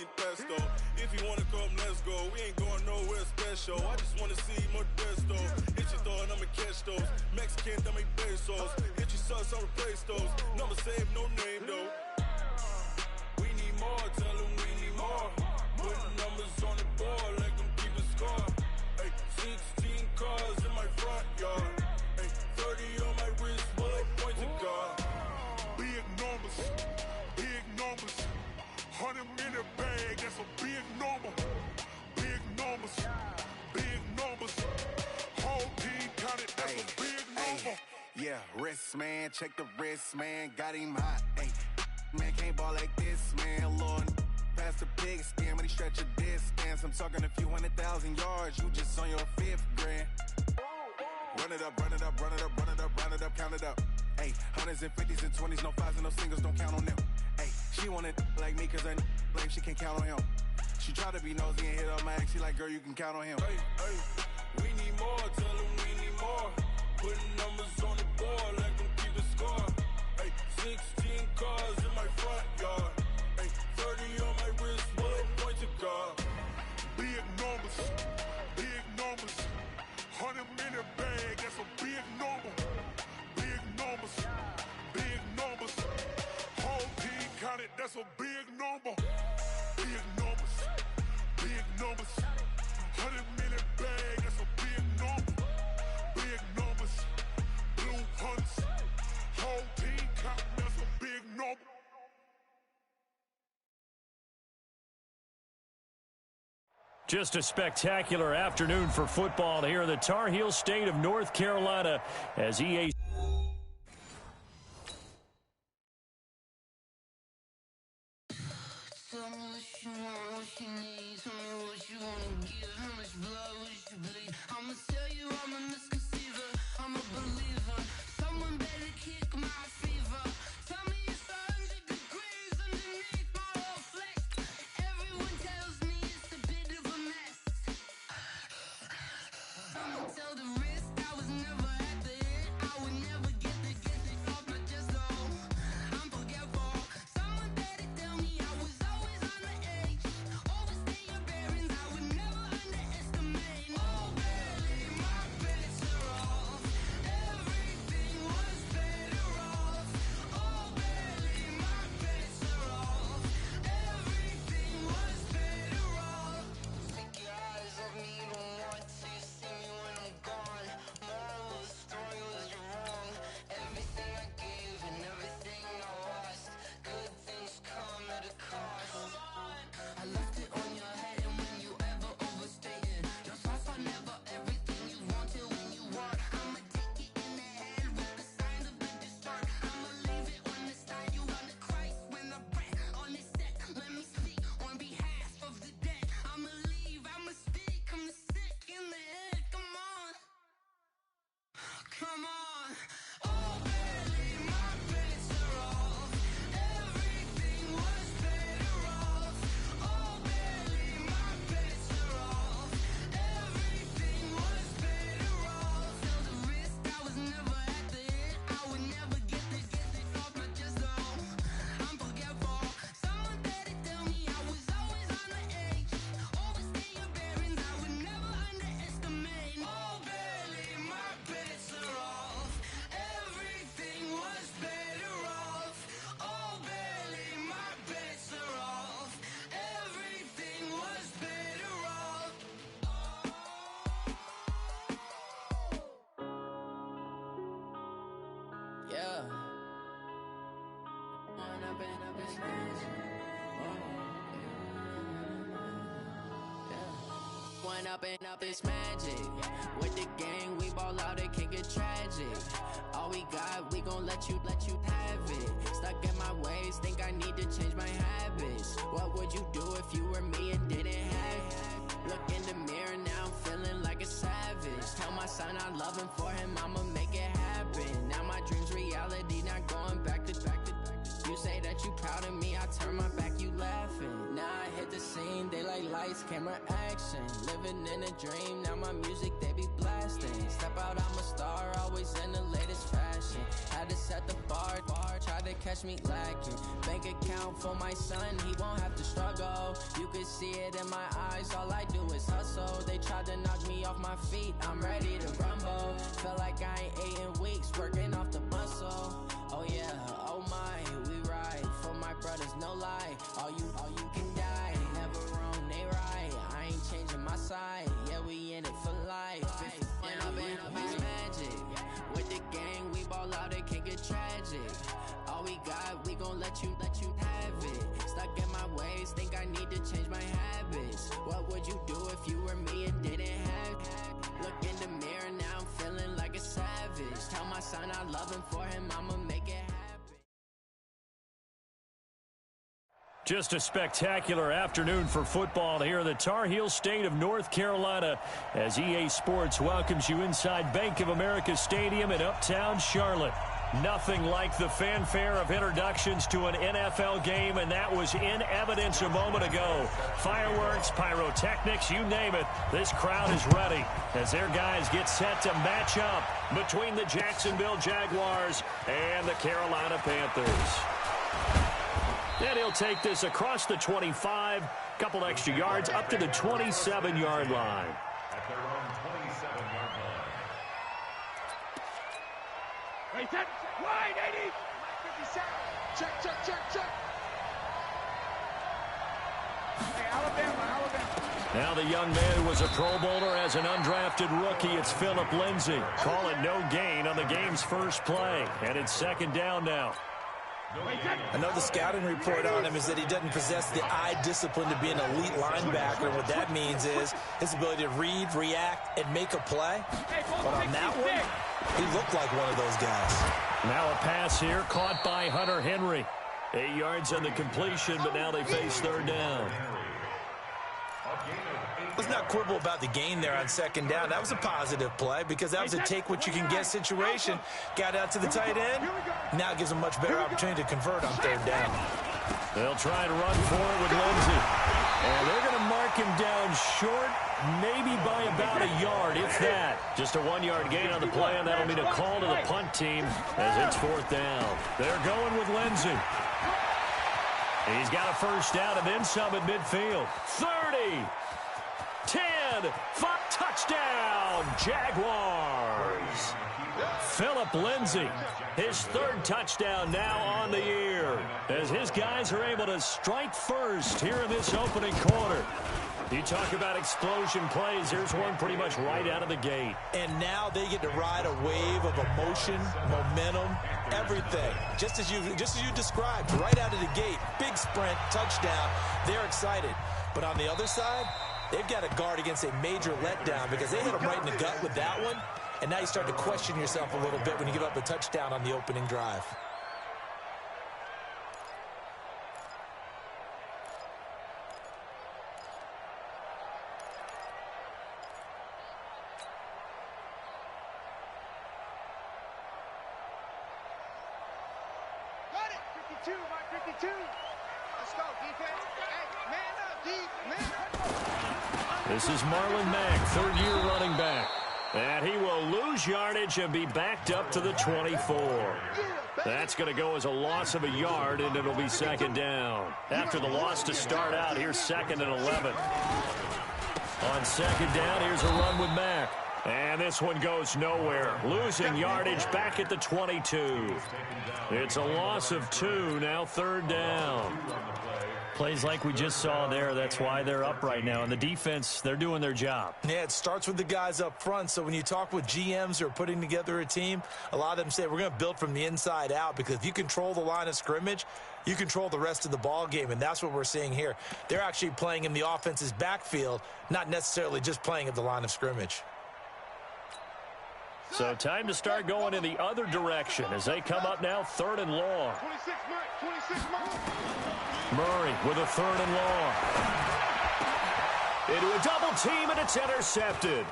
sin pesto. If you wanna come, let's go. We ain't going nowhere special. I just wanna see Modesto. If you thought I'ma catch those Mexican, dame pesos. If you sucks, I'll replace those. Number save, no name though. We need more, tell them we need more. Putting numbers on the board, let them keep a score. Ay, 16 cars in my front yard. Ay, 30 on my wrist, bullet point to God. Big numbers, big numbers. 100 in a bag, that's a big number. Big numbers, big numbers. Whole team counted, that's a big number. Yeah, wrist man, check the wrist man, got him hot. Ay, man can't ball like this, man. Lord, past the pig skin, but he stretch a distance. I'm talking a few 100,000 yards, you just on your 5th grand. Run it up, run it up, run it up, run it up, run it up, count it up. Ayy, 100s and 50s and 20s, no 5s and no singles, don't count on them. Ayy, she want it like me, cause her like she can't count on him. She try to be nosy and hit up my ex, she like, girl, you can count on him. Hey, hey, we need more, tell them we need more. Putting numbers on the board, let them keep a score. Ay, 16 cars in my front yard. Ay, 30 on my wrist, bullet point to God. Big numbers, big numbers. 100 in a bag, that's a big number. Big numbers, big numbers. Whole team counted, that's a big number. Big numbers, big numbers. 100 in a bag, that's a big number. Big numbers, blue hunts. Whole team counting, that's a big number. Just a spectacular afternoon for football here in the Tar Heel state of North Carolina as EA. Tell me what you want, what you need. Tell me what you wanna give. How much blood would you bleed? I'ma tell you I'm a misconceiver. I'm a believer. Someone better kick my fever. Tell me it's 100 degrees underneath my whole flesh. Everyone tells me it's a bit of a mess. I'ma tell the risk I was never at the end. I would never get the off my chest though. I'm forgetful. Someone better tell me I was always on the edge. Overstay your bearings, I would never underestimate. Oh baby, my bets are off. Everything was better off. Oh baby, my bets are off. Everything was better off. Take your eyes off me, you don't want to see me when I'm gone. Moral of the story was you're wrong. Everything I gave and everything I lost. Good things come at a cost. I left it on your head, and when you ever overstay it, your thoughts are never everything you want till when you want. I'ma take it in the head with the signs of a distort. I'ma leave it on the side. You on the Christ when the breath on this set. Let me speak on behalf of the dead. I'ma leave, I'ma speak. I'm the sick in the head. Come on, come on. Oh baby, my bets are off. Everything was better off. Oh baby, my bets are off. Everything was better off. Tell the risk I was never at the end. I would never get this off my chest though. I'm forgetful. Someone better tell me I was always on the edge. Overstay your bearings, I would never underestimate. Oh baby, my bets are off. Everything was better off. Oh baby, my bets are off. Everything was better off. Yeah. One up and up is magic. With the gang, we ball out, it can get tragic. All we got, we gon' let you have it. Stuck in my ways, think I need to change my habits. What would you do if you were me and didn't have it? Look in the mirror, now I'm feeling like a savage. Tell my son I love him, for him I'ma make it happen. Now my dream's reality, not going back to. You say that you proud of me, I turn my back, you laughing. Now I hit the scene, they like lights, camera, action. Living in a dream, now my music, they be blasting. Step out, I'm a star, always in the latest fashion. Had to set the bar, try to catch me lacking. Bank account for my son, he won't have to struggle. it in my eyes, all I do is hustle. They tried to knock me off my feet, I'm ready to rumble. Feel like I ain't ate in weeks, working off the muscle. Oh yeah, oh my, we ride for my brothers, no lie. All you can die, never wrong, they right. I ain't changing my side, yeah, we in it for life. And I've been magic with the gang, we ball out, it can get tragic. All we got, we gon' let you have it. Stuck in my ways, think I need to change my habits. What would you do if you were me and didn't have it? Look in the mirror, now I'm feeling like a savage. Tell my son I love him, for him I'ma make it happen. Just a spectacular afternoon for football here in the Tar Heel state of North Carolina as EA Sports welcomes you inside Bank of America Stadium in uptown Charlotte. Nothing like the fanfare of introductions to an NFL game, and that was in evidence a moment ago. Fireworks, pyrotechnics, you name it. This crowd is ready as their guys get set to match up between the Jacksonville Jaguars and the Carolina Panthers. And he'll take this across the 25, couple extra yards, up to the 27-yard line. At their own 27-yard line. Hey, set, wide, 80, 57, check. Hey, Alabama. Now the young man who was a Pro Bowler as an undrafted rookie, it's Phillip Lindsay. Call it no gain on the game's first play, and it's second down now. I know the scouting report on him is that he doesn't possess the eye discipline to be an elite linebacker. And what that means is his ability to read, react, and make a play. But on that one, he looked like one of those guys. Now a pass here caught by Hunter Henry. 8 yards on the completion, but now they face third down. Let's not quibble about the gain there on second down. That was a positive play because that was a take-what-you-can-get situation. Got out to the tight end. Now gives a much better opportunity to convert on third down. They'll try to run for it with Lindsay. And they're going to mark him down short, maybe by about a yard, if that. Just a 1-yard gain on the play, and that'll mean a call to the punt team as it's fourth down. They're going with Lindsay. He's got a first down and then some at midfield. 30. 10, 5, touchdown, Jaguars. Phillip Lindsay, his third touchdown now on the year, as his guys are able to strike first here in this opening quarter. You talk about explosion plays, here's one pretty much right out of the gate. And now they get to ride a wave of emotion, momentum, everything. Just as you described, right out of the gate, big sprint, touchdown, they're excited. But on the other side, they've got to guard against a major letdown because they hit them right in the gut with that one. And now you start to question yourself a little bit when you give up a touchdown on the opening drive. Got it, 52, Mike, 52. Let's go, defense. Hey, man up, D, man up. This is Marlon Mack, third-year running back. And he will lose yardage and be backed up to the 24. That's going to go as a loss of a yard, and it'll be second down. After the loss to start out, here's second and 11. On second down, here's a run with Mack. And this one goes nowhere. Losing yardage back at the 22. It's a loss of 2, now third down. Plays like we just saw there, that's why they're up right now. And the defense, they're doing their job. Yeah, it starts with the guys up front. So when you talk with GMs who are putting together a team, a lot of them say we're going to build from the inside out, because if you control the line of scrimmage, you control the rest of the ball game, and that's what we're seeing here. They're actually playing in the offense's backfield, not necessarily just playing at the line of scrimmage. So time to start going in the other direction as they come up now, third and long. 26 Mike. Murray with a third and long. Into a double team, and it's intercepted.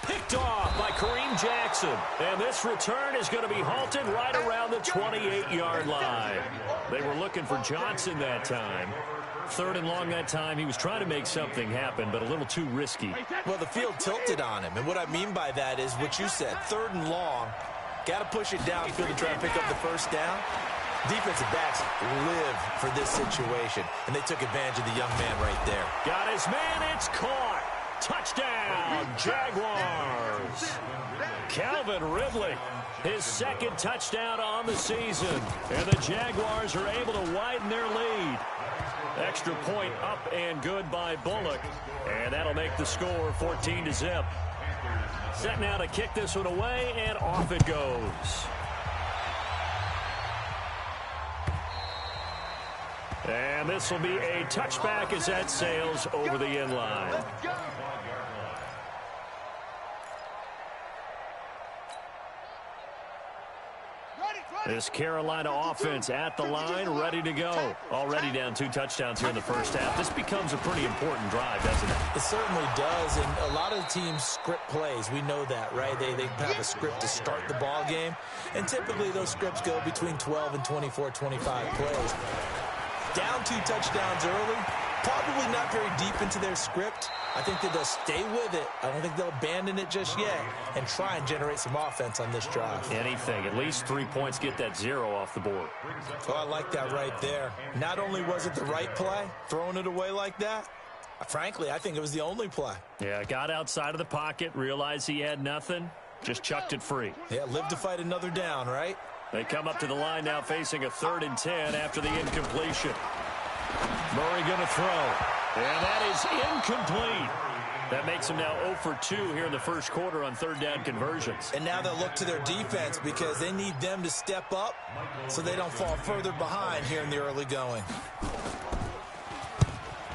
Picked off by Kareem Jackson. And this return is going to be halted right around the 28-yard line. They were looking for Johnson that time. Third and long that time. He was trying to make something happen, but a little too risky. Well, the field tilted on him, and what I mean by that is what you said. Third and long, got to push it downfield to try and pick up the first down. Defensive backs live for this situation, and they took advantage of the young man right there. Got his man, it's caught. Touchdown, Jaguars. Calvin Ridley, his second touchdown on the season. And the Jaguars are able to widen their lead. Extra point up and good by Bullock. And that'll make the score 14-0. Set now to kick this one away, and off it goes. And this will be a touchback as that sails over the end line. This Carolina offense at the line, ready to go. Already down 2 touchdowns here in the first half. This becomes a pretty important drive, doesn't it? It certainly does, and a lot of the teams script plays. We know that, right? They have a script to start the ball game, and typically those scripts go between 12 and 24, 25 plays. Down 2 touchdowns early, probably not very deep into their script. I think that they'll stay with it. I don't think they'll abandon it just yet and try and generate some offense on this drive. Anything. At least 3 points, get that 0 off the board. Oh, I like that right there. Not only was it the right play, throwing it away like that, frankly, I think it was the only play. Yeah, got outside of the pocket, realized he had nothing, just chucked it free. Yeah, live to fight another down, right? They come up to the line now facing a 3rd and 10 after the incompletion. Murray going to throw. And that is incomplete. That makes them now 0 for 2 here in the first quarter on 3rd down conversions. And now they'll look to their defense because they need them to step up so they don't fall further behind here in the early going.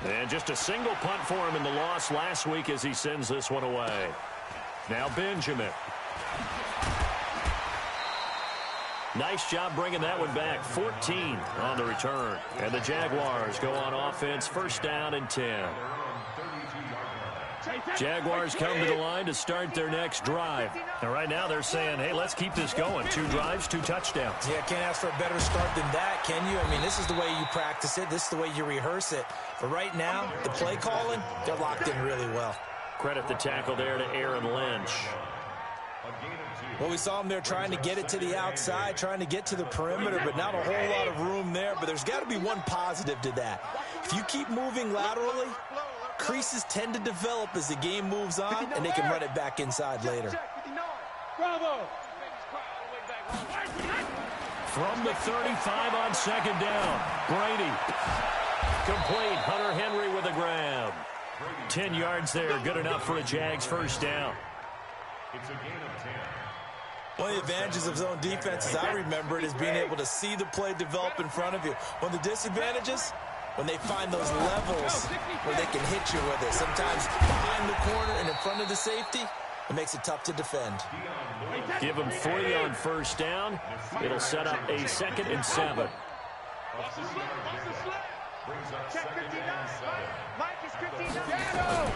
And just a single punt for him in the loss last week as he sends this one away. Now Benjamin. Nice job bringing that one back. 14 on the return. And the Jaguars go on offense, 1st down and 10. Jaguars come to the line to start their next drive. And right now they're saying, hey, let's keep this going. 2 drives, 2 touchdowns. Yeah, can't ask for a better start than that, can you? I mean, this is the way you practice it. This is the way you rehearse it. But right now, the play calling, they're locked in really well. Credit the tackle there to Aaron Lynch. Well, we saw him there trying to get it to the outside, trying to get to the perimeter, but not a whole lot of room there. But there's got to be one positive to that. If you keep moving laterally, creases tend to develop as the game moves on, and they can run it back inside later. From the 35 on 2nd down, Brady. Complete. Hunter Henry with a grab. 10 yards there, good enough for a Jags 1st down. It's a gain of 10. One of the advantages of zone defense, as I remember it, is being able to see the play develop in front of you. One of the disadvantages, when they find those levels where they can hit you with it. Sometimes behind the corner and in front of the safety, it makes it tough to defend. Give them 3 on 1st down. It'll set up a 2nd and 7. Check 59. Mike is 59.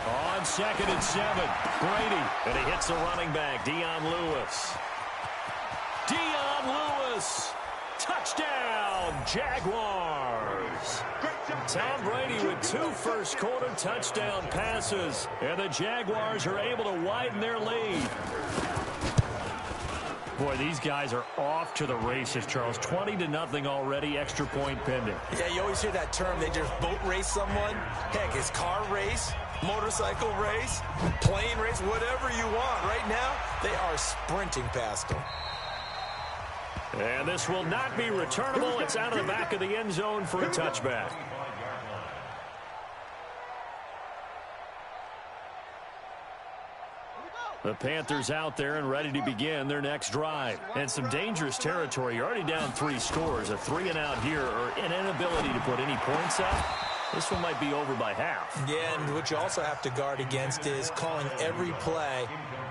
On 2nd and 7, Brady. And he hits the running back, Dion Lewis. Dion Lewis. Touchdown, Jaguars. Tom Brady with 2 first-quarter touchdown passes. And the Jaguars are able to widen their lead. Boy, these guys are off to the races, Charles. 20-0 already, extra point pending. Yeah, you always hear that term. They just boat race someone. Heck, it's car race, motorcycle race, plane race, whatever you want. Right now, they are sprinting past them. And this will not be returnable. It's out of the back of the end zone for a touchback. The Panthers out there and ready to begin their next drive. And some dangerous territory. You're already down 3 scores. A 3-and-out here or an inability to put any points up. This one might be over by half. Yeah, and what you also have to guard against is calling every play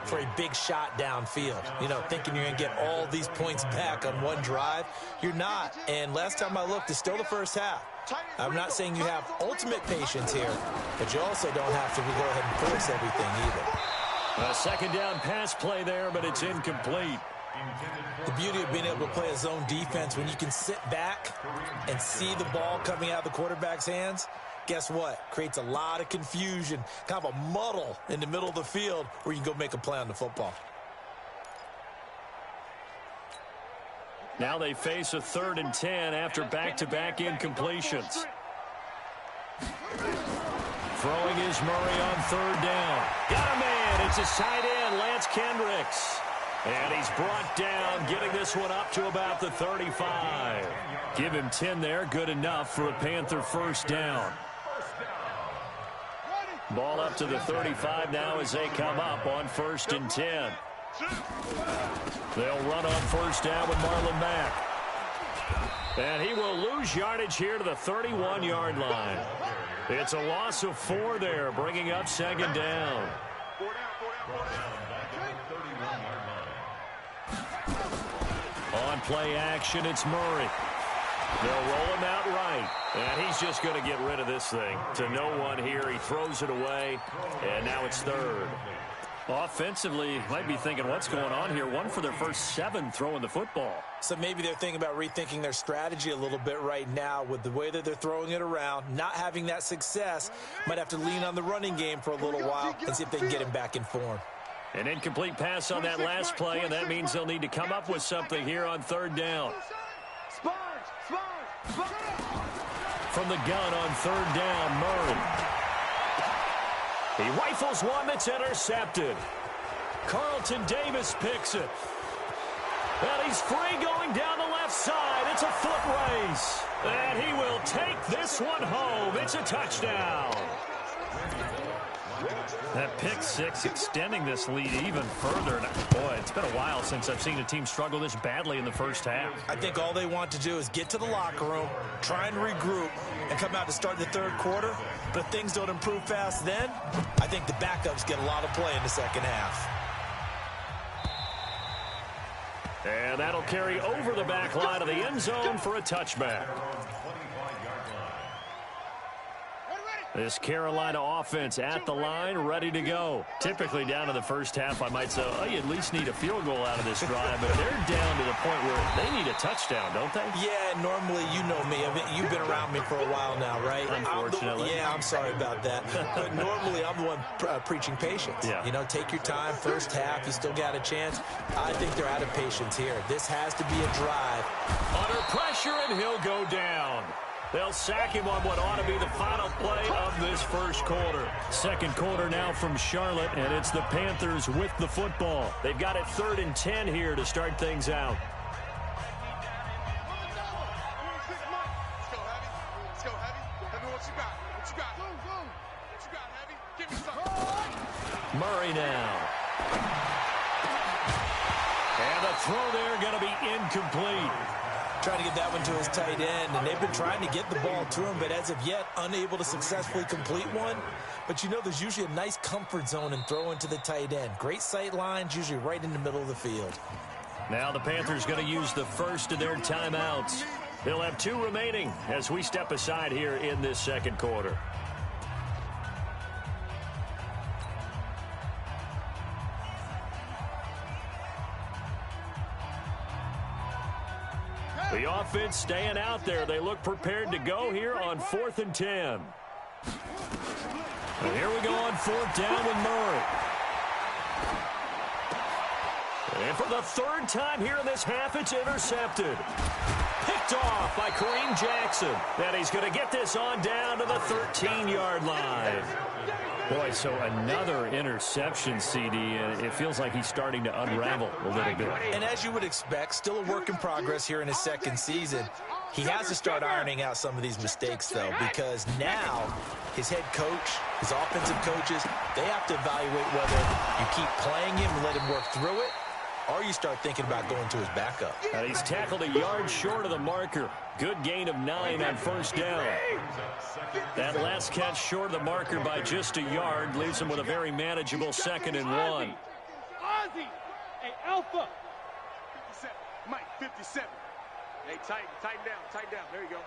for a big shot downfield. You know, thinking you're going to get all these points back on one drive. You're not. And last time I looked, it's still the first half. I'm not saying you have ultimate patience here, but you also don't have to go ahead and force everything either. A 2nd down pass play there, but it's incomplete. The beauty of being able to play a zone defense, when you can sit back and see the ball coming out of the quarterback's hands, guess what? Creates a lot of confusion, kind of a muddle in the middle of the field where you can go make a play on the football. Now they face a 3rd and 10 after back-to-back incompletions. Throwing is Murray on 3rd down. Got a man. It's his tight end, Lance Kendricks. And he's brought down, getting this one up to about the 35. Give him 10 there. Good enough for a Panther 1st down. Ball up to the 35 now as they come up on 1st and 10. They'll run on 1st down with Marlon Mack. And he will lose yardage here to the 31-yard line. It's a loss of 4 there, bringing up 2nd down. On play action, it's Murray. They'll roll him out right. And he's just going to get rid of this thing. To no one here. He throws it away. And now it's 3rd. Offensively, you might be thinking, what's going on here? 1 for their first 7 throwing the football. So maybe they're thinking about rethinking their strategy a little bit right now with the way that they're throwing it around, not having that success. Might have to lean on the running game for a little while and see if they can get him back in form. An incomplete pass on that last play, and that means they'll need to come up with something here on 3rd down. From the gun on 3rd down, Murray. He rifles one that's intercepted. Carlton Davis picks it. And he's free going down the left side. It's a foot race. And he will take this one home. It's a touchdown. That pick 6 extending this lead even further. Boy, it's been a while since I've seen a team struggle this badly in the first half. I think all they want to do is get to the locker room, try and regroup, and come out to start the 3rd quarter. But if things don't improve fast then, I think the backups get a lot of play in the 2nd half. And that'll carry over the back line of the end zone for a touchback. This Carolina offense at the line, ready to go. Typically down in the first half, I might say, oh, you at least need a field goal out of this drive, but they're down to the point where they need a touchdown, don't they? Yeah, normally, you know me. You've been around me for a while now, right? Unfortunately. I'm sorry about that. But normally, I'm the one preaching patience. Yeah. You know, take your time, first half, you still got a chance. I think they're out of patience here. This has to be a drive. Under pressure, and he'll go down. They'll sack him on what ought to be the final play of this first quarter. 2nd quarter now from Charlotte, and it's the Panthers with the football. They've got it 3rd and 10 here to start things out. Let's go, Heavy. Heavy, what you got? What you got? What you got, Heavy? Give me something. Murray now. And the throw there going to be incomplete. Trying to get that one to his tight end, and they've been trying to get the ball to him, but as of yet, unable to successfully complete one. But you know, there's usually a nice comfort zone in throwing to the tight end. Great sight lines, usually right in the middle of the field. Now the Panthers going to use the first of their timeouts. They'll have 2 remaining as we step aside here in this 2nd quarter. The offense staying out there. They look prepared to go here on 4th and 10. And here we go on 4th down with Murray. And for the 3rd time here in this half, it's intercepted. Picked off by Kareem Jackson. And he's going to get this on down to the 13-yard line. Boy, so another interception, CD, and it feels like he's starting to unravel a little bit. And as you would expect, still a work in progress here in his 2nd season. He has to start ironing out some of these mistakes, though, because now his head coach, his offensive coaches, they have to evaluate whether you keep playing him and let him work through it, or you start thinking about going to his backup. He's tackled a yard short of the marker. Good gain of 9 on 1st down. That last catch short of the marker by just a yard leaves him with a very manageable 2nd and 1. Ozzy! Hey, Alpha! 57. Mike, 57. Hey, tighten down. There you go.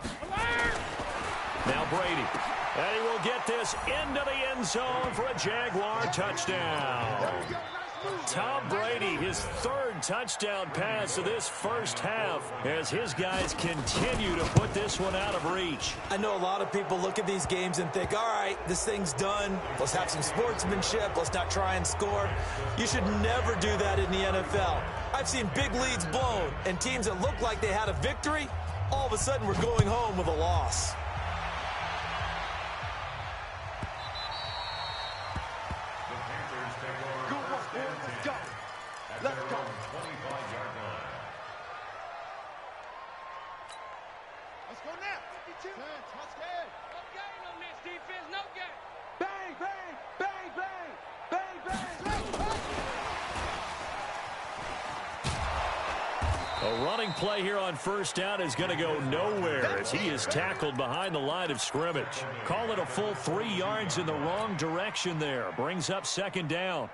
Now Brady. And he will get this into the end zone for a Jaguar touchdown. Tom Brady, his third touchdown pass of this first half as his guys continue to put this one out of reach. I know a lot of people look at these games and think, all right, this thing's done. Let's have some sportsmanship. Let's not try and score. You should never do that in the NFL. I've seen big leads blown and teams that looked like they had a victory, all of a sudden we're going home with a loss. Let's go. 25-yard line. Let's go now. 52. Let's go. No gain on this defense, no gain. Bang, bang, bang, bang, bang, bang. A running play here on first down is going to go nowhere as he is tackled behind the line of scrimmage. Call it a full 3 yards in the wrong direction there. Brings up second down.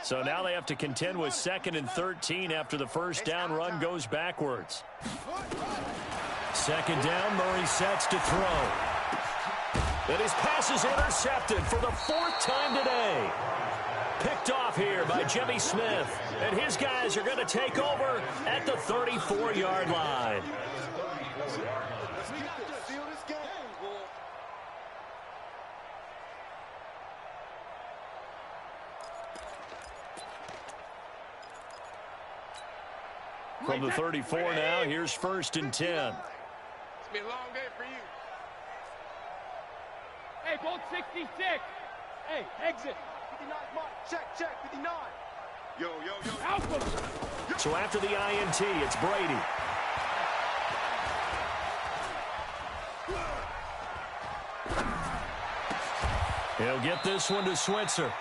So now they have to contend with 2nd and 13 after the first down run goes backwards. Second down, Murray sets to throw. And his pass is intercepted for the 4th time today. Picked off here by Jimmy Smith. And his guys are going to take over at the 34-yard line. From the 34 now, here's 1st and 10. It's been a long day for you. Hey, bolt 66. Hey, exit. 59 mark. Check, 59. Yo. Alpha. So after the INT, it's Brady. He'll get this one to Switzer.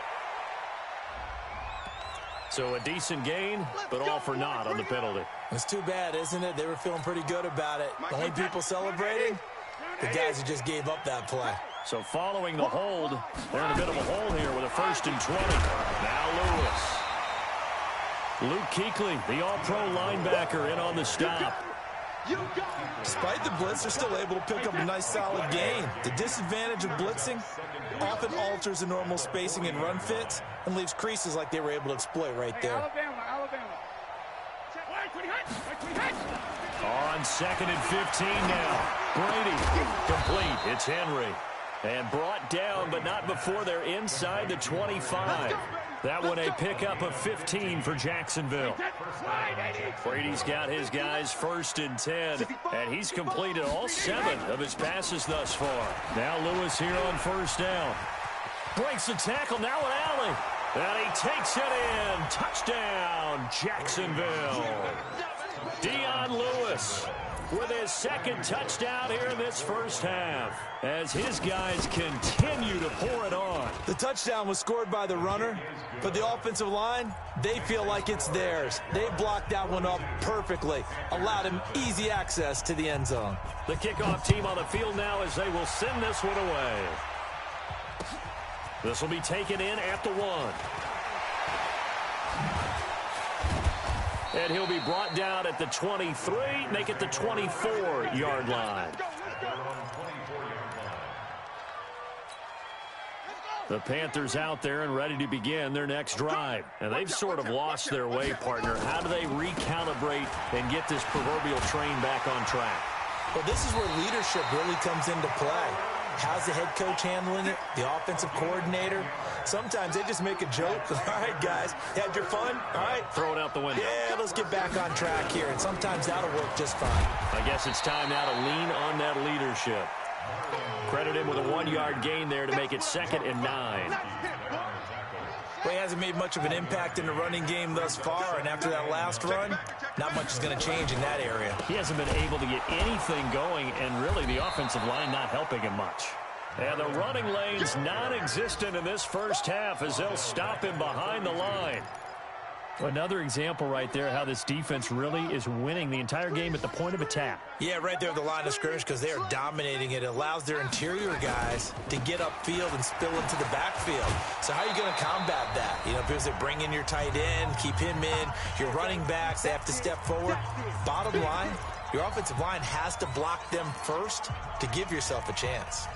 So a decent gain, but all for naught on the penalty. It's too bad, isn't it? They were feeling pretty good about it. The only people celebrating, the guys who just gave up that play. So following the hold, they're in a bit of a hole here with a 1st and 20. Now Lewis. Luke Kuechly, the all-pro linebacker, in on the stop. Despite the blitz, they're still able to pick up a nice solid gain. The disadvantage of blitzing often alters the normal spacing and run fits and leaves creases like they were able to exploit right there. Alabama. On 2nd and 15 now. Brady, complete. It's Henry. And brought down, but not before they're inside the 25. That one a pickup of 15 for Jacksonville. Brady's got his guys 1st and 10, and he's completed all 7 of his passes thus far. Now Lewis here on 1st down. Breaks the tackle, now an alley. And he takes it in. Touchdown, Jacksonville. Dion Lewis with his 2nd touchdown here in this first half as his guys continue to pour it on. The touchdown was scored by the runner, but the offensive line, they feel like it's theirs. They blocked that one up perfectly, allowed him easy access to the end zone. The kickoff team on the field now as they will send this one away. This will be taken in at the 1. And he'll be brought down at the 23, make it the 24-yard line. The Panthers out there and ready to begin their next drive. And they've sort of lost their way, partner. How do they recalibrate and get this proverbial train back on track? Well, this is where leadership really comes into play. How's the head coach handling it? The offensive coordinator? Sometimes they just make a joke. All right, guys, had your fun? All right. Throw it out the window. Yeah, let's get back on track here. And sometimes that'll work just fine. I guess it's time now to lean on that leadership. Credit him with a 1-yard gain there to make it 2nd and 9. Well, he hasn't made much of an impact in the running game thus far, and after that last run, not much is going to change in that area. He hasn't been able to get anything going, and really the offensive line not helping him much. And the running lane's non-existent in this first half as they'll stop him behind the line. Another example right there how this defense really is winning the entire game at the point of attack. Yeah, right there at the line of scrimmage because they are dominating it. It allows their interior guys to get upfield and spill into the backfield. So how are you going to combat that? You know, because they bring in your tight end, keep him in. Your running backs, they have to step forward. Bottom line, Your offensive line has to block them first to give yourself a chance.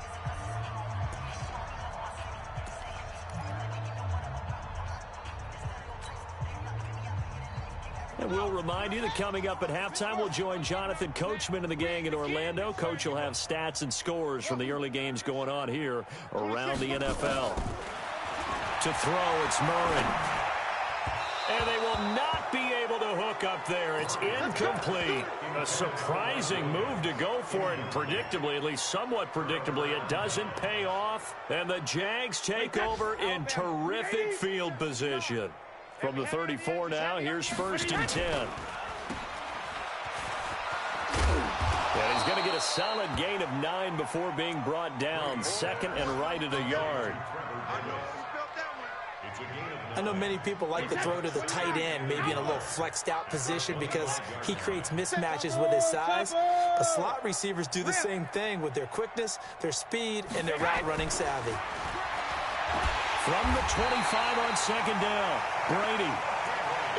And we'll remind you that coming up at halftime, we'll join Jonathan Coachman and the gang in Orlando. Coach will have stats and scores from the early games going on here around the NFL. To throw, it's Murray. And they will not be able to hook up there. It's incomplete. A surprising move to go for it, and predictably, at least somewhat predictably, it doesn't pay off. And the Jags take over in terrific field position. From the 34 now, here's 1st and 10. And he's going to get a solid gain of 9 before being brought down. 2nd and right at a yard. I know many people like to throw to the tight end, maybe in a little flexed out position because he creates mismatches with his size. But slot receivers do the same thing with their quickness, their speed, and their route running savvy. From the 25 on 2nd down, Brady.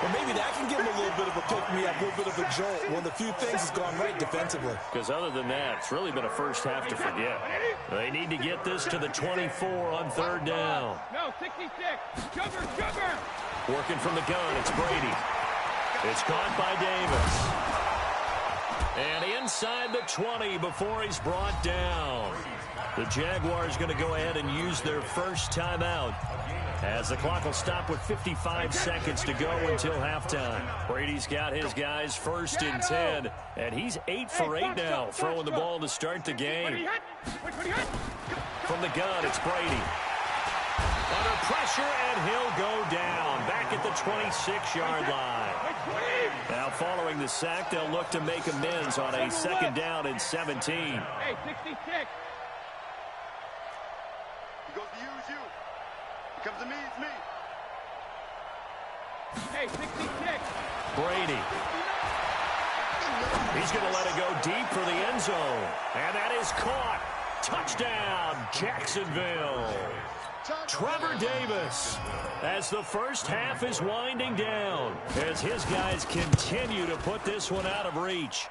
Well, maybe that can give him a little bit of a pick-me-up, a little bit of a jolt. One of the few things has gone right defensively. Because other than that, it's really been a first half to forget. They need to get this to the 24 on 3rd down. No, 66. Sugar. Working from the gun, it's Brady. It's caught by Davis. And inside the 20 before he's brought down. The Jaguars going to go ahead and use their first timeout as the clock will stop with 55 seconds to go until halftime. Brady's got his guys 1st and 10, and he's 8 for 8 now, throwing the ball to start the game. From the gun, it's Brady. Under pressure, and he'll go down, back at the 26-yard line. Now, following the sack, they'll look to make amends on a 2nd down and 17. Hey, 66. He goes to use you. He comes to me, it's me. Hey, 66. Brady. He's going to let it go deep for the end zone. And that is caught. Touchdown, Jacksonville. Trevor Davis, as the first half is winding down, as his guys continue to put this one out of reach.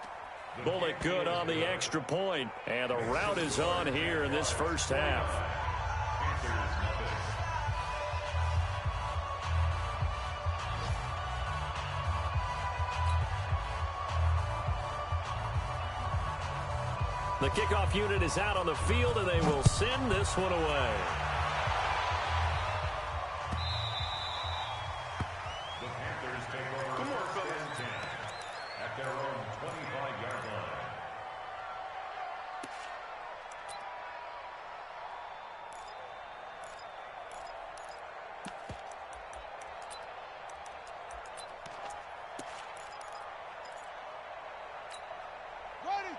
Bullet good on the extra point, and the route is on here in this first half. The kickoff unit is out on the field, and they will send this one away. The Panthers take over 1st and 10 at their own 25-yard line.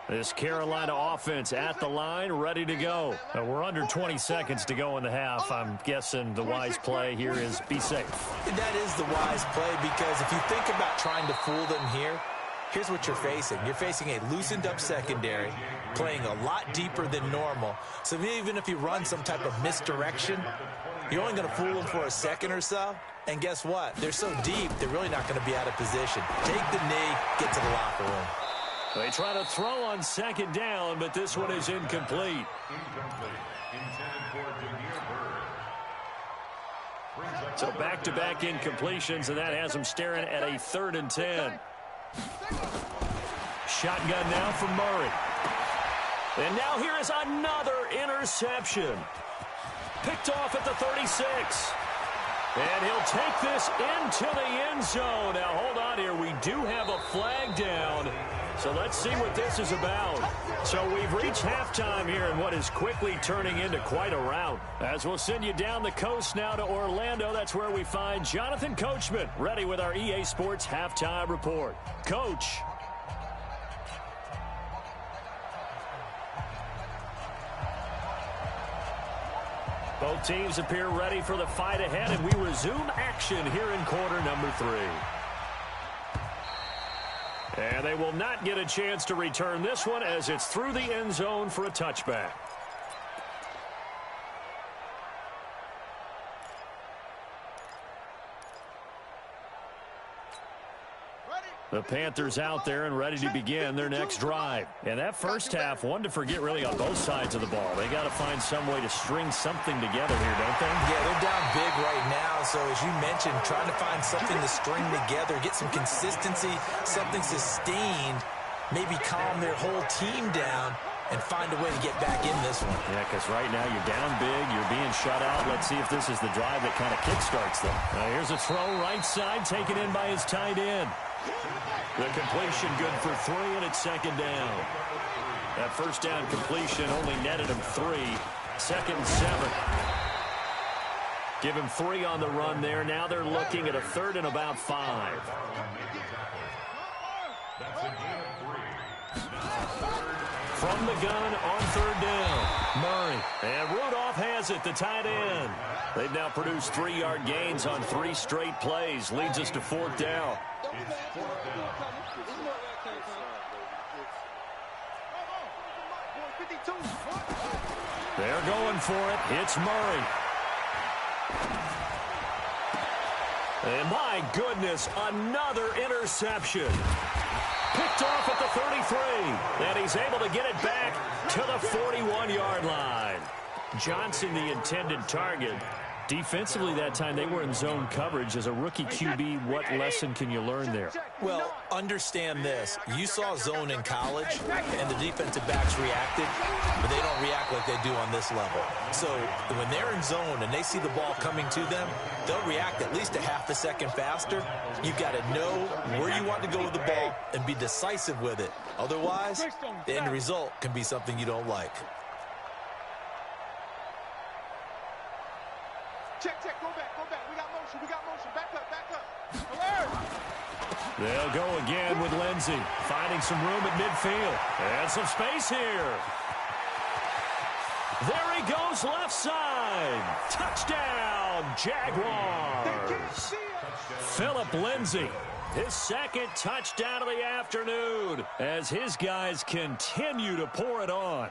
This Carolina offense at the line, ready to go. We're under 20 seconds to go in the half. I'm guessing the wise play here is be safe. That is the wise play, because if you think about trying to fool them here, here's what you're facing. You're facing a loosened up secondary, playing a lot deeper than normal. So even if you run some type of misdirection, you're only going to fool them for a second or so. And guess what? They're so deep, they're really not going to be out of position. Take the knee, get to the locker room. They try to throw on 2nd down, but this one is incomplete. So back-to-back incompletions, and that has them staring at a 3rd and 10. Shotgun now from Murray. And now here is another interception. Picked off at the 36. And he'll take this into the end zone. Now, hold on here. We do have a flag down. So let's see what this is about. So we've reached halftime here in what is quickly turning into quite a rout. As we'll send you down the coast now to Orlando, that's where we find Jonathan Coachman, ready with our EA Sports Halftime Report. Coach. Both teams appear ready for the fight ahead, and we resume action here in quarter number 3. And they will not get a chance to return this one as it's through the end zone for a touchback. The Panthers out there and ready to begin their next drive. And that first half, one to forget really on both sides of the ball. They got to find some way to string something together here, don't they? Yeah, they're down big right now. So as you mentioned, trying to find something to string together, get some consistency, something sustained, maybe calm their whole team down and find a way to get back in this one. Yeah, because right now you're down big, you're being shut out. Let's see if this is the drive that kind of kickstarts them. Here's a throw right side, taken in by his tight end. The completion good for 3, and it's second down. That first down completion only netted him 3. Second and 7. Give him 3 on the run there. Now they're looking at a third and about 5. From the gun on third down, Murray. And Rudolph has it, the tight end. They've now produced 3-yard gains on 3 straight plays. Leads us to fourth down. They're going for it. It's Murray. And my goodness, another interception. Picked off at the 33. And he's able to get it back to the 41-yard line. Johnson, the intended target. Defensively that time, they were in zone coverage. As a rookie QB, what lesson can you learn there? Well, understand this. You saw zone in college, and the defensive backs reacted, but they don't react like they do on this level. So when they're in zone and they see the ball coming to them, they'll react at least a half a second faster. You've got to know where you want to go with the ball and be decisive with it. Otherwise, the end result can be something you don't like. Check, go back. We got motion. Back up. They'll go again with Lindsey. Finding some room at midfield. And some space here. There he goes, left side. Touchdown, Jaguars. Philip Lindsey, his second touchdown of the afternoon as his guys continue to pour it on.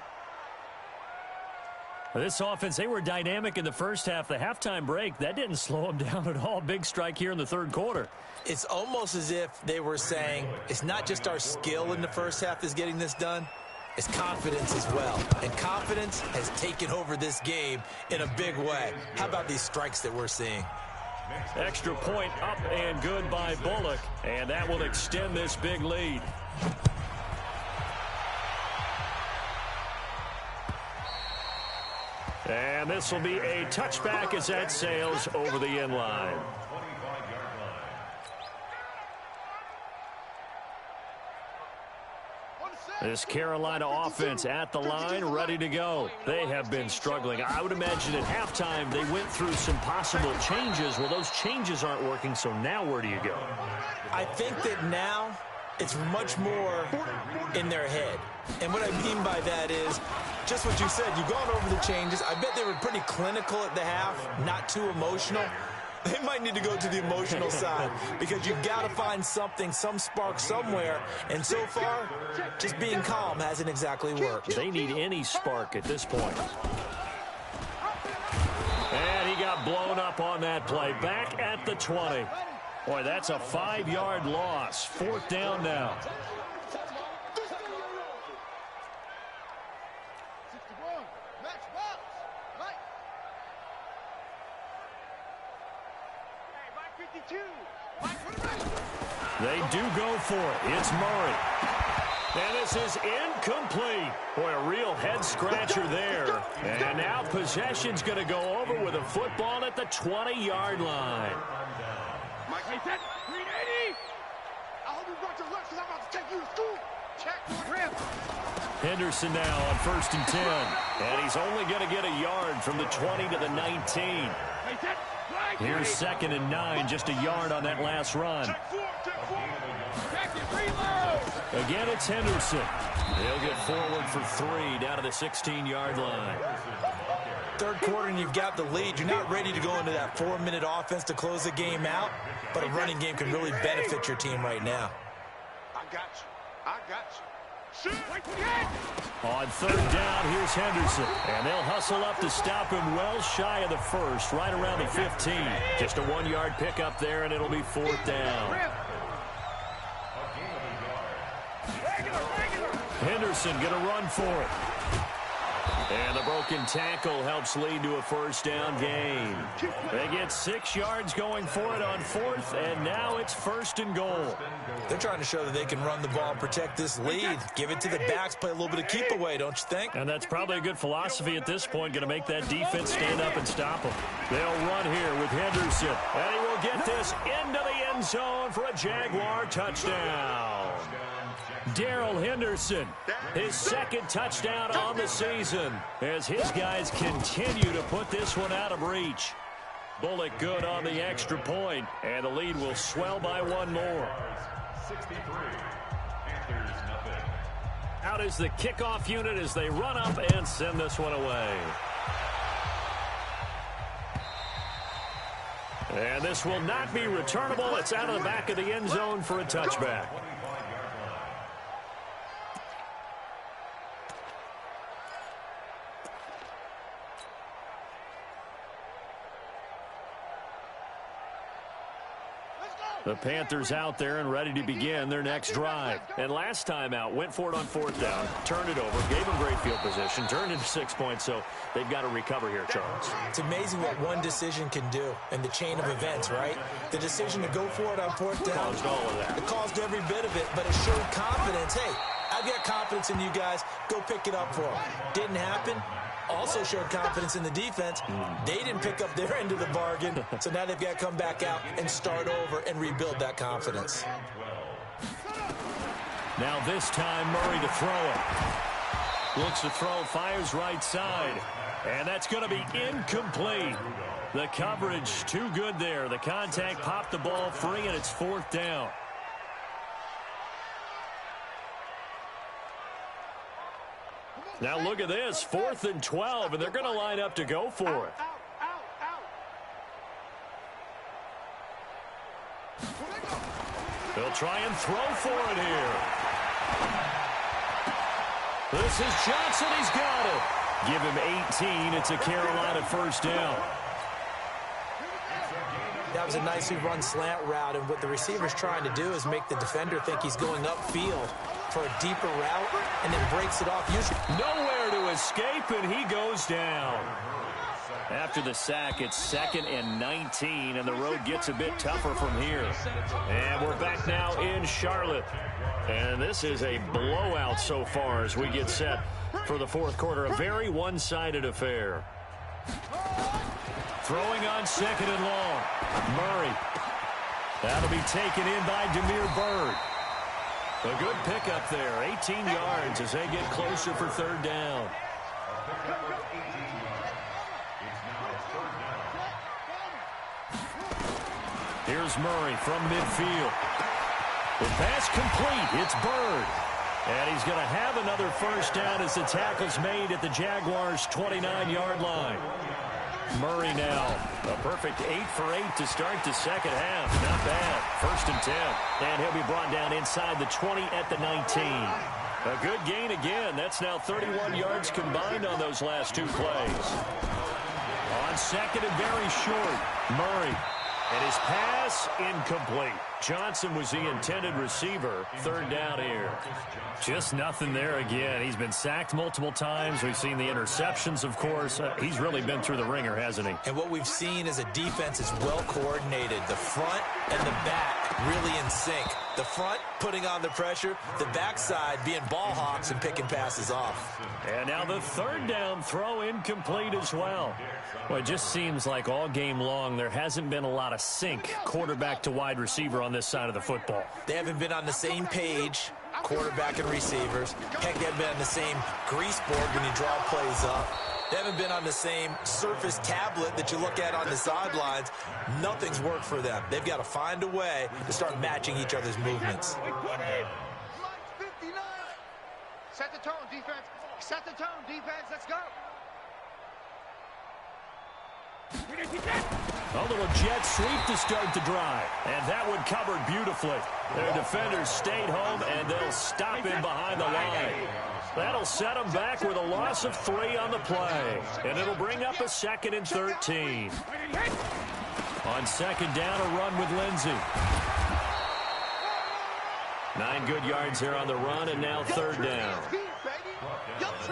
This offense, they were dynamic in the first half. The halftime break, that didn't slow them down at all. Big strike here in the third quarter. It's almost as if they were saying, it's not just our skill in the first half that's getting this done, it's confidence as well. And confidence has taken over this game in a big way. How about these strikes that we're seeing? Extra point up and good by Bullock, and that will extend this big lead. And this will be a touchback as that sails over the end line. This Carolina offense at the line, ready to go. They have been struggling. I would imagine at halftime they went through some possible changes. Well, those changes aren't working, so now where do you go? I think that now it's much more in their head. And what I mean by that is just what you said. You've gone over the changes. I bet they were pretty clinical at the half, not too emotional. They might need to go to the emotional side because you've got to find something, some spark somewhere. And so far, just being calm hasn't exactly worked. They need any spark at this point. And he got blown up on that play. Back at the 20. Boy, that's a 5-yard loss. Fourth down now. They do go for it. It's Murray. And this is incomplete. Boy, a real head-scratcher there. And now possession's going to go over with a football at the 20-yard line. Mike, hey, that 380. I hope you brought your lunch because I'm about to take you to school. Check for him. Henderson now on 1st and 10. And he's only going to get a yard from the 20 to the 19. Here's 2nd and 9, just a yard on that last run. Again, it's Henderson. He'll get forward for 3 down to the 16-yard line. Third quarter and you've got the lead. You're not ready to go into that 4-minute offense to close the game out, but a running game can really benefit your team right now. I got you. Shoot. On 3rd down, here's Henderson. And they'll hustle up to stop him well shy of the first, right around the 15. Just a 1-yard pickup there, and it'll be 4th down. Henderson going to run for it. And the broken tackle helps lead to a first down gain. They get 6 yards going for it on 4th, and now it's 1st and goal. They're trying to show that they can run the ball and protect this lead. Give it to the backs, play a little bit of keep away, don't you think? And that's probably a good philosophy at this point, going to make that defense stand up and stop them. They'll run here with Henderson, and he will get this into the end zone for a Jaguar touchdown. Darrell Henderson, his 2nd touchdown on the season, as his guys continue to put this one out of reach. Bullock good on the extra point, and the lead will swell by 1 more. 63. Panthers nothing. Out is the kickoff unit as they run up and send this one away. And this will not be returnable. It's out of the back of the end zone for a touchback. The Panthers out there and ready to begin their next drive. And last time out, went for it on 4th down, turned it over, gave them great field position, turned into 6 points, so they've got to recover here, Charles. It's amazing what one decision can do in the chain of events, right? The decision to go for it on 4th down. Caused all of that. It caused every bit of it, but it showed confidence. Hey, I've got confidence in you guys. Go pick it up for them. Didn't happen. Also showed confidence in the defense. They didn't pick up their end of the bargain, so now they've got to come back out and start over and rebuild that confidence. Now this time, Murray to throw it. Looks to throw, fires right side. And that's going to be incomplete. The coverage too good there. The contact popped the ball free, and it's 4th down. Now look at this, 4th and 12, and they're going to line up to go for it. They'll try and throw for it here. This is Johnson, he's got it. Give him 18, it's a Carolina first down. That was a nicely run slant route, and what the receiver's trying to do is make the defender think he's going upfield for a deeper route, and then breaks it off. Usually nowhere to escape, and he goes down. After the sack, it's 2nd and 19, and the road gets a bit tougher from here. And we're back now in Charlotte. And this is a blowout so far as we get set for the 4th quarter. A very one-sided affair. Throwing on 2nd and long. Murray. That'll be taken in by Demir Bird. A good pickup there. 18 yards as they get closer for 3rd down. Here's Murray from midfield. The pass complete. It's Bird. And he's going to have another first down as the tackle's made at the Jaguars' 29-yard line. Murray now, a perfect 8 for 8 to start the 2nd half. Not bad. 1st and 10. And he'll be brought down inside the 20 at the 19. A good gain again. That's now 31 yards combined on those last 2 plays. On 2nd and very short, Murray. And his pass incomplete. Johnson was the intended receiver. 3rd down here. Just nothing there again. He's been sacked multiple times. We've seen the interceptions, of course. He's really been through the ringer, hasn't he? And what we've seen is a defense is well coordinated. The front and the back really in sync. The front putting on the pressure. The backside being ball hawks and picking passes off. And now the 3rd down throw incomplete as well. Well, it just seems like all game long there hasn't been a lot of sync quarterback to wide receiver on this side of the football. They haven't been on the same page, quarterback and receivers. Heck, they haven't been on the same grease board when you draw plays up. They haven't been on the same surface tablet that you look at on the sidelines. Nothing's worked for them. They've got to find a way to start matching each other's movements. Set the tone, defense. Set the tone, defense. Let's go. A little jet sweep to start the drive. And that one covered beautifully. Their defenders stayed home, and they'll stop in behind the line. That'll set them back with a loss of 3 on the play. And it'll bring up a 2nd and 13. On 2nd down, a run with Lindsey. 9 good yards here on the run, and now third down.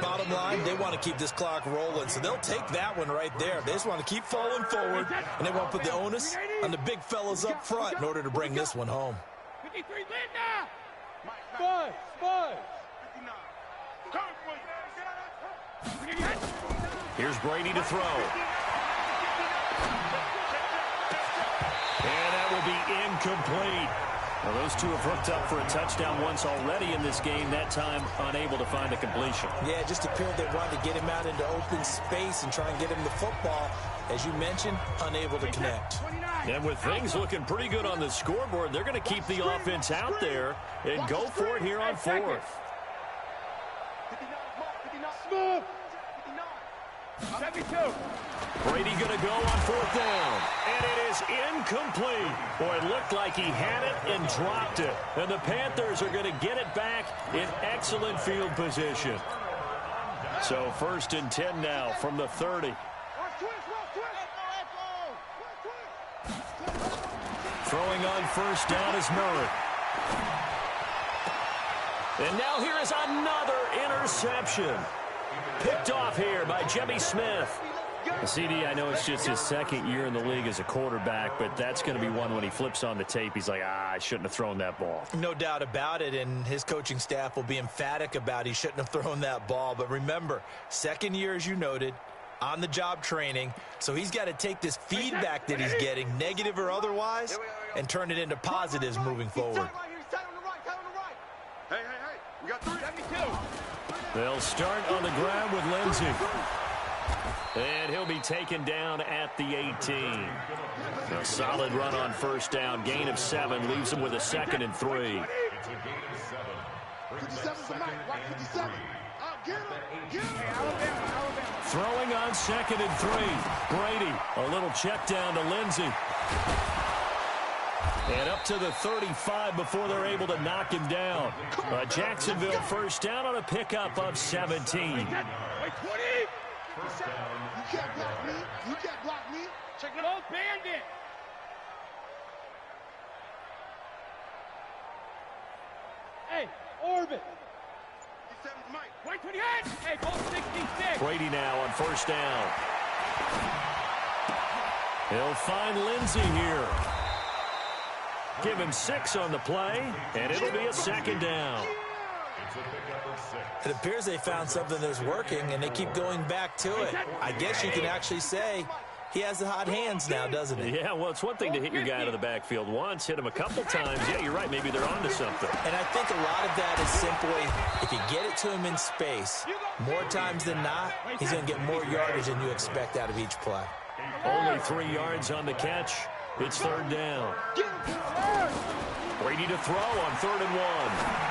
Bottom line, they want to keep this clock rolling, so they'll take that one right there. They just want to keep falling forward, and they want to put the onus on the big fellas up front in order to bring this one home. 53, Linda! Buzz! Here's Brady to throw. And that will be incomplete. Well, those two have hooked up for a touchdown once already in this game, that time unable to find a completion. Yeah, it just appeared they wanted to get him out into open space and try and get him the football. As you mentioned, unable to connect. And with things looking pretty good on the scoreboard, they're going to keep the offense out there and go for it here on fourth. 72. Brady going to go on fourth down. And it is incomplete. Boy, it looked like he had it and dropped it. And the Panthers are going to get it back in excellent field position. So 1st and 10 now from the 30. Throwing on first down is Murray. And now here is another interception. Picked off here by Jimmy Smith. CD, I know it's just his second year in the league as a quarterback, but that's going to be one when he flips on the tape. He's like, I shouldn't have thrown that ball. No doubt about it, and his coaching staff will be emphatic about he shouldn't have thrown that ball. But remember, second year, as you noted, on-the-job training, so he's got to take this feedback that he's getting, negative or otherwise, and turn it into positives moving forward. Hey, we got 3. 72. They'll start on the ground with Lindsey. And he'll be taken down at the 18. A solid run on first down. Gain of 7 leaves him with a 2nd and 3. 57. Throwing on 2nd and 3. Brady, a little check down to Lindsey. And up to the 35 before they're able to knock him down. Jacksonville first down on a pickup of 17. Wait, 20! You can't block me. You can't block me. Check it out, Bandit! Hey, Orbit! 57's Mike. 128! Hey, ball 66! Brady now on first down. He'll find Lindsey here. Give him 6 on the play, and it'll be a 2nd down. It appears they found something that's working, and they keep going back to it. I guess you can actually say he has the hot hands now, doesn't he? Yeah, well, it's one thing to hit your guy out of the backfield once, hit him a couple times. Yeah, you're right. Maybe they're onto something. And I think a lot of that is simply if you get it to him in space, more times than not, he's going to get more yardage than you expect out of each play. Only 3 yards on the catch. It's third down. Brady to throw on 3rd and 1.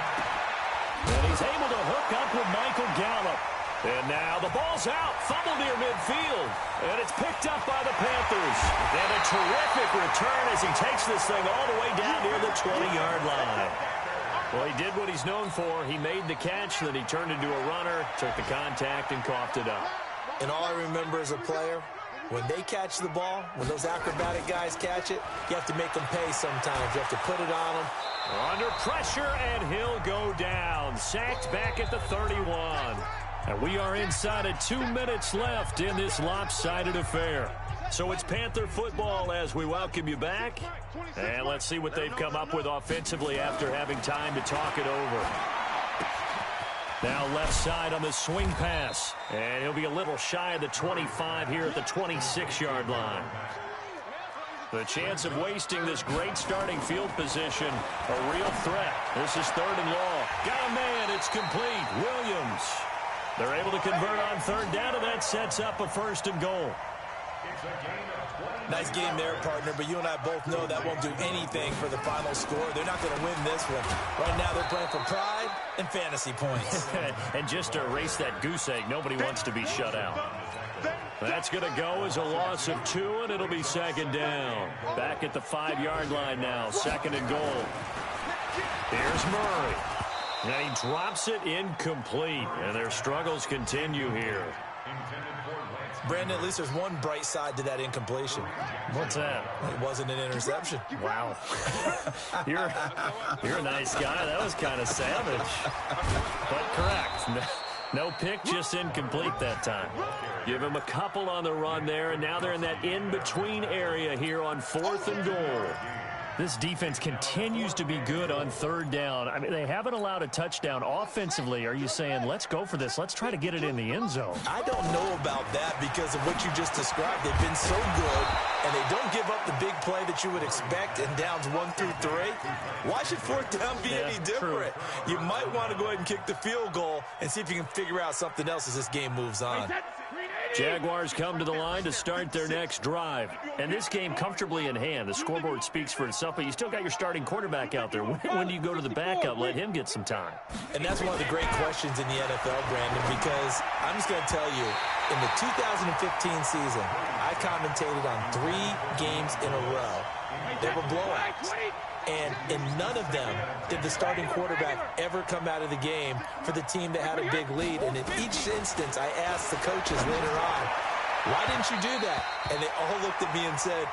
And he's able to hook up with Michael Gallup. And now the ball's out. Fumble near midfield. And it's picked up by the Panthers. And a terrific return as he takes this thing all the way down near the 20-yard line. Well, he did what he's known for. He made the catch, then he turned into a runner, took the contact, and coughed it up. And all I remember as a player, when they catch the ball, when those acrobatic guys catch it, you have to make them pay sometimes. You have to put it on them. Under pressure, and he'll go down. Sacked back at the 31. And we are inside of 2 minutes left in this lopsided affair. So it's Panther football as we welcome you back. And let's see what they've come up with offensively after having time to talk it over. Now left side on the swing pass. And he'll be a little shy of the 25 here at the 26-yard line. The chance of wasting this great starting field position, a real threat. This is 3rd and long. Got a man, it's complete. Williams. They're able to convert on 3rd down, and that sets up a 1st and goal. Nice game there, partner, but you and I both know that won't do anything for the final score. They're not going to win this one. Right now they're playing for pride and fantasy points. And just to erase that goose egg, nobody wants to be shut out. That's going to go as a loss of 2, and it'll be 2nd down. Back at the 5-yard line now, 2nd and goal. Here's Murray. And he drops it incomplete, and their struggles continue here. Brandon, at least there's one bright side to that incompletion. What's that? It wasn't an interception. Wow. You're a nice guy. That was kind of savage. But correct. No pick, just incomplete that time. Give him a couple on the run there, and now they're in that in-between area here on 4th and goal. This defense continues to be good on 3rd down. I mean, they haven't allowed a touchdown offensively. Are you saying, let's go for this? Let's try to get it in the end zone. I don't know about that because of what you just described. They've been so good, and they don't give up the big play that you would expect in downs 1 through 3. Why should 4th down be any different? True. You might want to go ahead and kick the field goal and see if you can figure out something else as this game moves on. Jaguars come to the line to start their next drive. And this game comfortably in hand. The scoreboard speaks for itself, but you still got your starting quarterback out there. When do you go to the backup? Let him get some time. And that's one of the great questions in the NFL, Brandon, because I'm just going to tell you, in the 2015 season, I commentated on 3 games in a row. They were blowouts. And in none of them did the starting quarterback ever come out of the game for the team that had a big lead. And in each instance, I asked the coaches later on, why didn't you do that? And they all looked at me and said,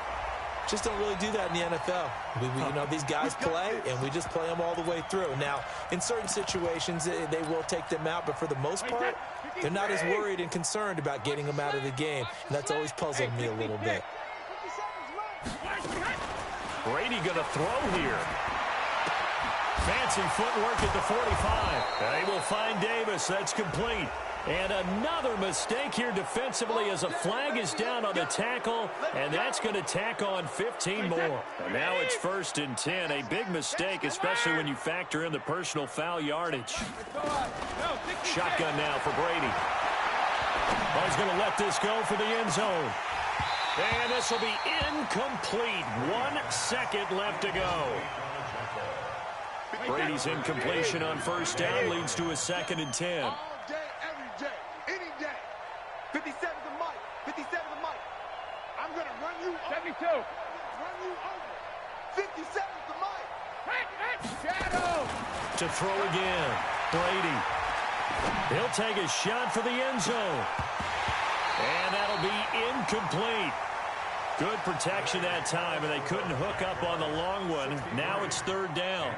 just don't really do that in the NFL. You know, these guys play, and we just play them all the way through. Now, in certain situations, they will take them out, but for the most part, they're not as worried and concerned about getting them out of the game. And that's always puzzled me a little bit. Brady going to throw here. Fancy footwork at the 45. They will find Davis. That's complete. And another mistake here defensively as a flag is down on the tackle, and that's going to tack on 15 more. And now it's 1st and 10. A big mistake, especially when you factor in the personal foul yardage. Shotgun now for Brady. Oh, he's going to let this go for the end zone. And this will be incomplete. 1 second left to go. Brady's incompletion on 1st down leads to a 2nd and 10. All day, every day, any day. 57 to Mike. 57 to Mike. I'm going to run you over. 72. Run you over. 57 to Mike. Shadow. To throw again. Brady. He'll take a shot for the end zone. And that'll be incomplete. Good protection that time, and they couldn't hook up on the long one. Now it's 3rd down.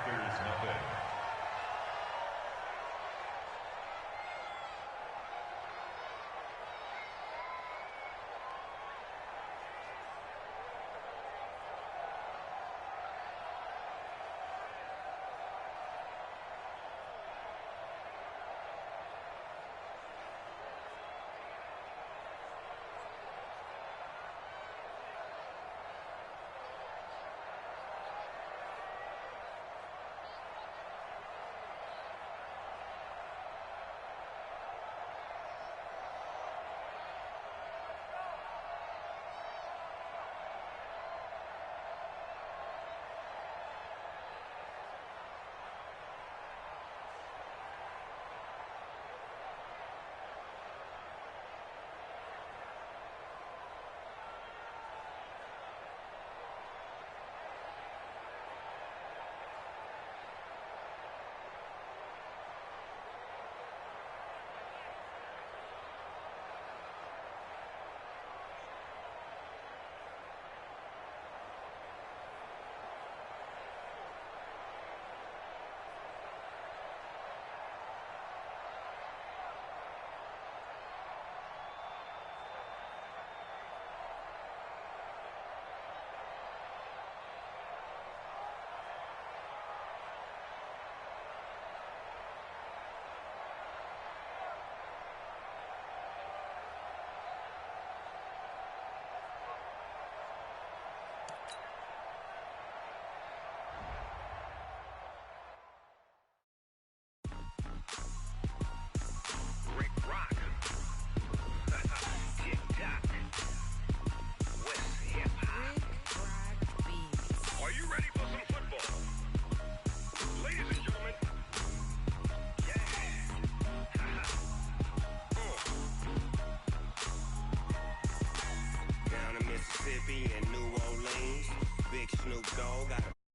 Mississippi and New Orleans. Big Snoop Dogg got a